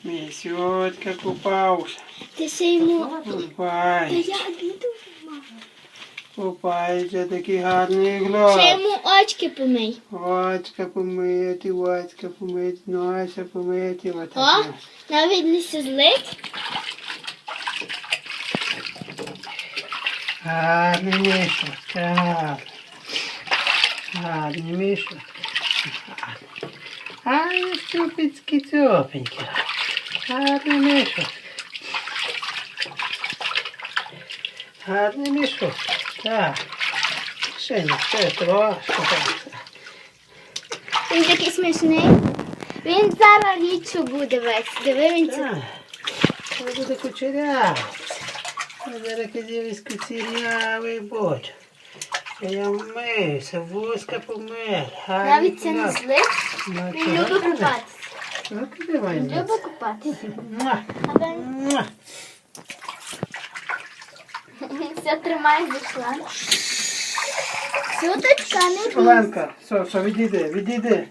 Місютка купався. Ти ще йому... Та Купається. я обіду, мама. Купається, такий гарний Ще глаз. йому очки помий. Очка помити, очка помити, носа помити. О, Отак. навіть не злить. Гарний мішок, так. Гарний мішок. Гарний ступицький цьопенький. Гарний мішок. Гарний мішок. Так. Ще трошки. Він такий смішний. Він зараз рідше буде весь. Диви, він це... Так. Це буде кучерявий. Зараз дивись кучерявий будь. Я вмився, вузька помер. Навіть це не злить. Він любить купатися. Ну, ти давай. Він любить купатися. Муа. А він Муа. все тримає за член. Сюточка, не бійся. Оленка, все, відійди.